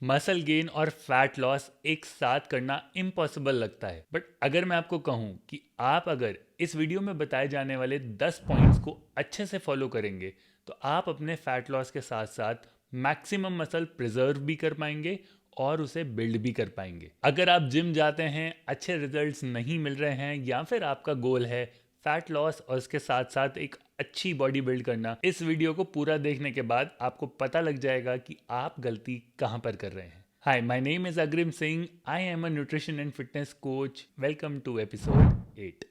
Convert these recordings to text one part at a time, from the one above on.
Muscle gain और fat loss एक साथ करना इम्पॉसिबल लगता है, बट अगर मैं आपको कहूं कि आप अगर इस वीडियो में बताए जाने वाले 10 पॉइंट्स को अच्छे से फॉलो करेंगे तो आप अपने फैट लॉस के साथ साथ मैक्सिमम मसल प्रिजर्व भी कर पाएंगे और उसे बिल्ड भी कर पाएंगे। अगर आप जिम जाते हैं, अच्छे रिजल्ट्स नहीं मिल रहे हैं, या फिर आपका गोल है फैट लॉस और उसके साथ साथ एक अच्छी बॉडी बिल्ड करना, इस वीडियो को पूरा देखने के बाद आपको पता लग जाएगा कि आप गलती कहां पर कर रहे हैं। हाय, my name is Agrim Singh. I am a nutrition and fitness coach. Welcome to episode 8।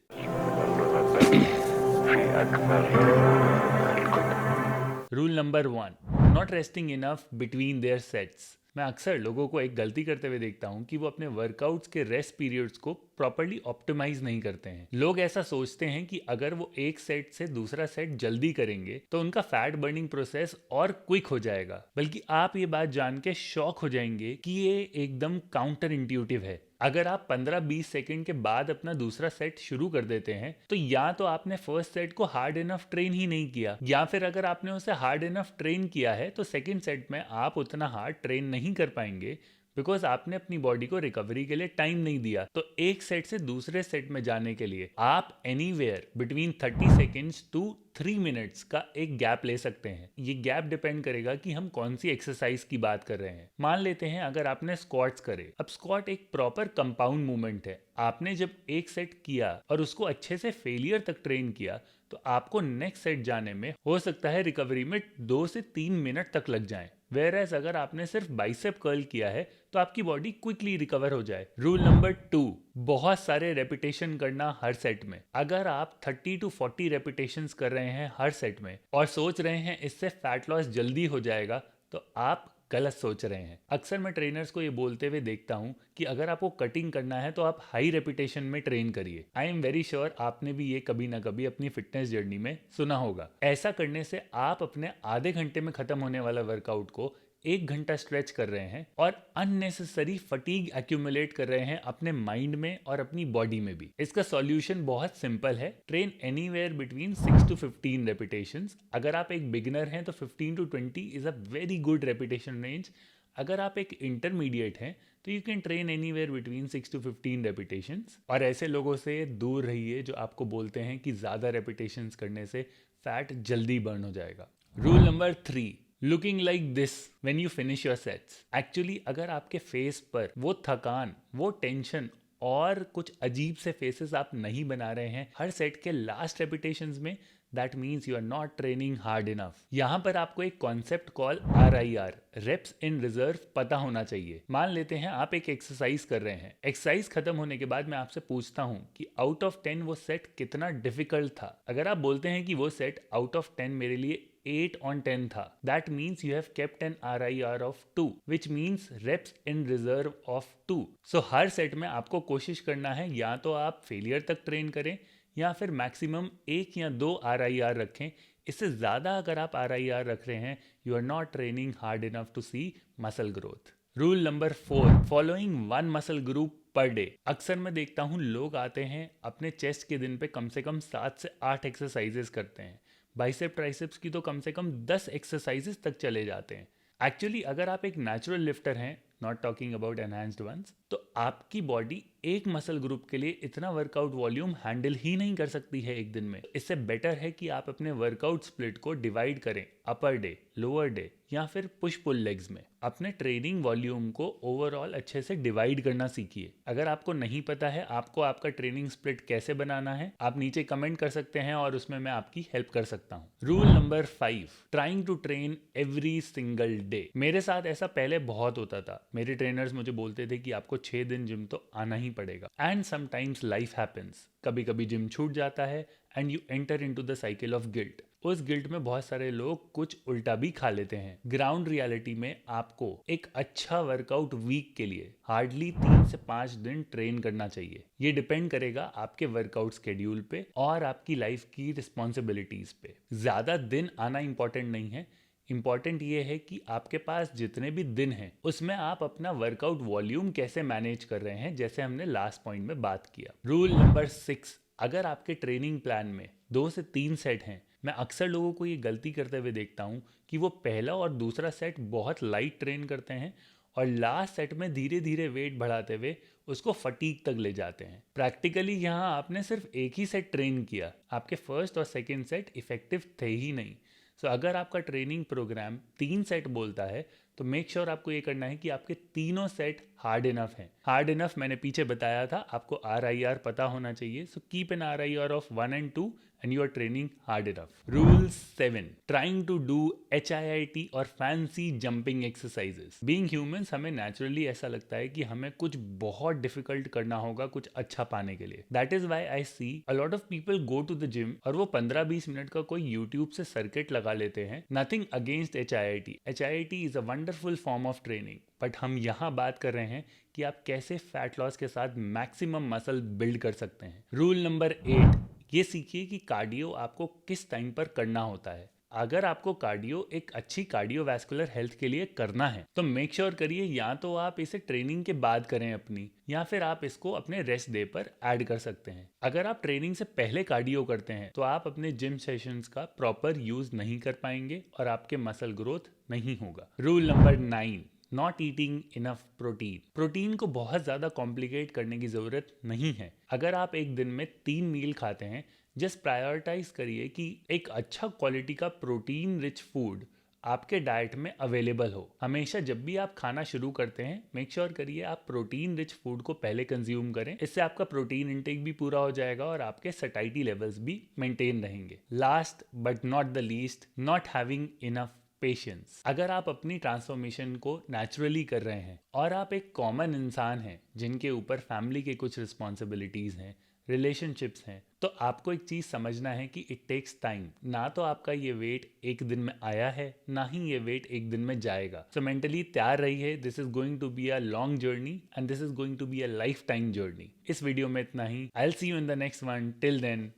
Rule number 1, not resting enough between their sets. मैं अक्सर लोगों को एक गलती करते हुए देखता हूं कि वो अपने वर्कआउट्स के रेस्ट पीरियड्स को प्रॉपर्ली ऑप्टिमाइज नहीं करते हैं। लोग ऐसा सोचते हैं कि अगर वो एक सेट से दूसरा सेट जल्दी करेंगे तो उनका फैट बर्निंग प्रोसेस और क्विक हो जाएगा, बल्कि आप ये बात जान के शॉक हो जाएंगे कि ये एकदम काउंटर इंट्यूटिव है। अगर आप 15-20 सेकंड के बाद अपना दूसरा सेट शुरू कर देते हैं तो या तो आपने फर्स्ट सेट को हार्ड इनफ ट्रेन ही नहीं किया, या फिर अगर आपने उसे हार्ड इनफ ट्रेन किया है तो सेकंड सेट में आप उतना हार्ड ट्रेन नहीं कर पाएंगे, बिकॉज आपने अपनी बॉडी को रिकवरी के लिए टाइम नहीं दिया। तो एक सेट से दूसरे सेट में जाने के लिए आप anywhere between 30 seconds to 3 minutes का एक गैप ले सकते हैं। ये गैप डिपेंड करेगा कि हम कौन सी एक्सरसाइज की बात कर रहे हैं। मान लेते हैं अगर आपने स्क्वाट्स करे। अब स्क्वाट एक प्रॉपर कंपाउंड मूवमेंट है। आपने जब एक सेट किया और उसको अच्छे से फेलियर तक ट्रेन किया तो आपको नेक्स्ट सेट जाने में हो सकता है रिकवरी में 2 से 3 मिनट तक लग जाएं। वेयरएज अगर आपने सिर्फ बाइसेप कर्ल किया है तो आपकी बॉडी क्विकली रिकवर हो जाए। रूल नंबर 2, बहुत सारे रेपिटेशन करना हर सेट में। अगर आप 30 to 40 रेपिटेशंस कर रहे हैं हर सेट में और सोच रहे हैं इससे फैट लॉस जल्दी हो जाएगा, तो आप गलत सोच रहे हैं। अक्सर मैं ट्रेनर्स को ये बोलते हुए देखता हूँ कि अगर आपको कटिंग करना है तो आप हाई रेपिटेशन में ट्रेन करिए। आई एम वेरी श्योर आपने भी ये कभी ना कभी अपनी फिटनेस जर्नी में सुना होगा। ऐसा करने से आप अपने आधे घंटे में खत्म होने वाला वर्कआउट को 1 घंटा स्ट्रेच कर रहे हैं और अननेसेसरी फटीग एक्यूमुलेट कर रहे हैं अपने माइंड में और अपनी बॉडी में भी। इसका सॉल्यूशन बहुत सिंपल है। Train anywhere between 6 to 15 repetitions. अगर आप एक बिगिनर हैं तो 15 to 20 is a very good repetition range. अगर आप एक इंटरमीडिएट हैं तो you can train anywhere between 6 to 15 repetitions. और ऐसे लोगों से दूर रहिए जो आपको बोलते हैं कि ज़्यादा रेपिटेशंस करने से फैट जल्दी बर्न हो जाएगा। Rule number 3, looking like this when you finish your sets. Actually अगर आपके फेस पर वो थकान, वो टेंशन और कुछ अजीब से फेसेस आप नहीं बना रहे हैं हर सेट के लास्ट रेपिटेशंस में, that means you are not training hard enough. यहाँ पर आपको एक concept call RIR, reps in reserve, पता होना चाहिए। मान लेते हैं आप एक एक्सरसाइज कर रहे हैं। एक्सरसाइज खत्म होने के बाद मैं आपसे पूछता हूँ कि आउट ऑफ 10 वो सेट कितना डिफिकल्ट था। अगर आप बोलते हैं कि वो सेट आउट ऑफ 10 मेरे लिए 8 on 10 था, that means you have kept an RIR of 2, which means reps in reserve of 2. So her set में आपको कोशिश करना है या तो आप फेलियर तक ट्रेन करें या फिर मैक्सिमम 1 या 2 RIR रखें। इससे ज़्यादा अगर आप RIR रख रहे हैं, you are not training hard enough to see muscle growth. Rule number 4, following 1 muscle group per day. अक्सर मैं देखता हूँ लोग आते हैं अपने चेस्ट के दिन पे कम से कम 7 से 8 एक्सरसाइजेस करते हैं। बाइसेप ट्राइसेप्स की तो कम से कम 10 एक्सरसाइजेस तक चले जाते हैं। एक्चुअली अगर आप एक नेचुरल लिफ्टर हैं, not talking about enhanced ones, तो आपकी बॉडी एक मसल ग्रुप के लिए इतना वर्कआउट वॉल्यूम हैंडल ही नहीं कर सकती है एक दिन में। इससे बेटर है कि आप अपने वर्कआउट स्प्लिट को डिवाइड करें अपर डे, लोअर डे या फिर पुश पुल लेग्स में। अपने ट्रेनिंग वॉल्यूम को ओवरऑल अच्छे से डिवाइड करना सीखिए। अगर आपको नहीं पता है आपको आपका ट्रेनिंग स्प्लिट कैसे बनाना है, आप नीचे कमेंट कर सकते हैं और उसमें मैं आपकी हेल्प कर सकता हूँ। Rule number 5, trying to train every single day. मेरे साथ ऐसा पहले बहुत होता था। मेरे ट्रेनर्स मुझे बोलते थे कि आपको 6 दिन जिम तो आना ही पड़ेगा। एंड समटाइम्स लाइफ हैपेंस, कभी कभी जिम छूट जाता है and you enter into the cycle of guilt. उस गिल्ट में बहुत सारे लोग कुछ उल्टा भी खा लेते हैं। ग्राउंड रियलिटी में आपको एक अच्छा वर्कआउट वीक के लिए हार्डली 3 से 5 दिन ट्रेन करना चाहिए। ये डिपेंड करेगा आपके वर्कआउट स्केड्यूल पे और आपकी लाइफ की रिस्पॉन्सिबिलिटीज पे। ज्यादा दिन आना इंपॉर्टेंट नहीं है, इंपॉर्टेंट ये है कि आपके पास जितने भी दिन हैं उसमें आप अपना वर्कआउट वॉल्यूम कैसे मैनेज कर रहे हैं, जैसे हमने लास्ट पॉइंट में बात किया। रूल नंबर 6, अगर आपके ट्रेनिंग प्लान में 2 से 3 सेट हैं, मैं अक्सर लोगों को ये गलती करते हुए देखता हूँ कि वो पहला और दूसरा सेट बहुत लाइट ट्रेन करते हैं और लास्ट सेट में धीरे धीरे वेट बढ़ाते हुए उसको फटीग तक ले जाते हैं। प्रैक्टिकली यहाँ आपने सिर्फ एक ही सेट ट्रेन किया, आपके फर्स्ट और सेकेंड सेट इफेक्टिव थे ही नहीं। सो अगर आपका ट्रेनिंग प्रोग्राम 3 सेट बोलता है तो मेक श्योर आपको ये करना है कि आपके तीनों सेट हार्ड इनफ हैं। हार्ड इनफ मैंने पीछे बताया था, आपको RIR पता होना चाहिए। So keep an RIR of 1 and 2 and you are training hard enough. Rule 7. Trying to do HIIT और fancy jumping exercises. Being humans, हमें naturally ऐसा लगता है कि हमें कुछ बहुत difficult करना होगा कुछ अच्छा पाने के लिए। That is why I see a lot of people go to the gym और वो 15-20 मिनट का कोई YouTube से सर्किट लगा लेते हैं। Nothing against HIIT. HIIT is a wonderful form of training. But हम यहाँ बात कर रहे हैं कि आप कैसे फैट लॉस के साथ मैक्सिमम मसल बिल्ड कर सकते हैं। रूल नंबर 8, ये सीखिए कि कार्डियो आपको किस टाइम पर करना होता है। अगर आपको कार्डियो एक अच्छी कार्डियोवैस्कुलर हेल्थ के लिए करना है तो मेक श्योर करिए या तो आप इसे ट्रेनिंग के बाद करें अपनी, या फिर आप इसको अपने रेस्ट डे पर ऐड कर सकते हैं। अगर आप ट्रेनिंग से पहले कार्डियो करते हैं तो आप अपने जिम सेशंस का प्रॉपर यूज नहीं कर पाएंगे और आपके मसल ग्रोथ नहीं होगा। Rule number 9, not eating enough protein. Protein को बहुत ज़्यादा कॉम्प्लिकेट करने की ज़रूरत नहीं है। अगर आप एक दिन में 3 मील खाते हैं, जस्ट प्रायोरिटाइज करिए कि एक अच्छा क्वालिटी का प्रोटीन रिच फूड आपके डाइट में अवेलेबल हो। हमेशा जब भी आप खाना शुरू करते हैं मेक श्योर करिए आप प्रोटीन रिच फूड को पहले कंज्यूम करें। इससे आपका प्रोटीन इंटेक भी पूरा हो जाएगा और आपके सैटिस्फैक्शन लेवल्स भी मेंटेन रहेंगे। Last but not the least, not having enough patience. अगर आप अपनी ट्रांसफॉर्मेशन को नेचुरली कर रहे हैं और आप एक कॉमन इंसान हैं जिनके ऊपर फैमिली के कुछ रिस्पॉन्सिबिलिटीज हैं, रिलेशनशिप्स हैं, तो आपको एक चीज़ समझना है कि इट टेक्स टाइम। ना तो आपका ये वेट एक दिन में आया है, ना ही ये वेट एक दिन में जाएगा। सो मेंटली तैयार रहिए, this is going to be a long journey and this is going to be a lifetime journey. इस वीडियो में इतना ही। I will see you in the next one. Till then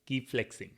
keep flexing.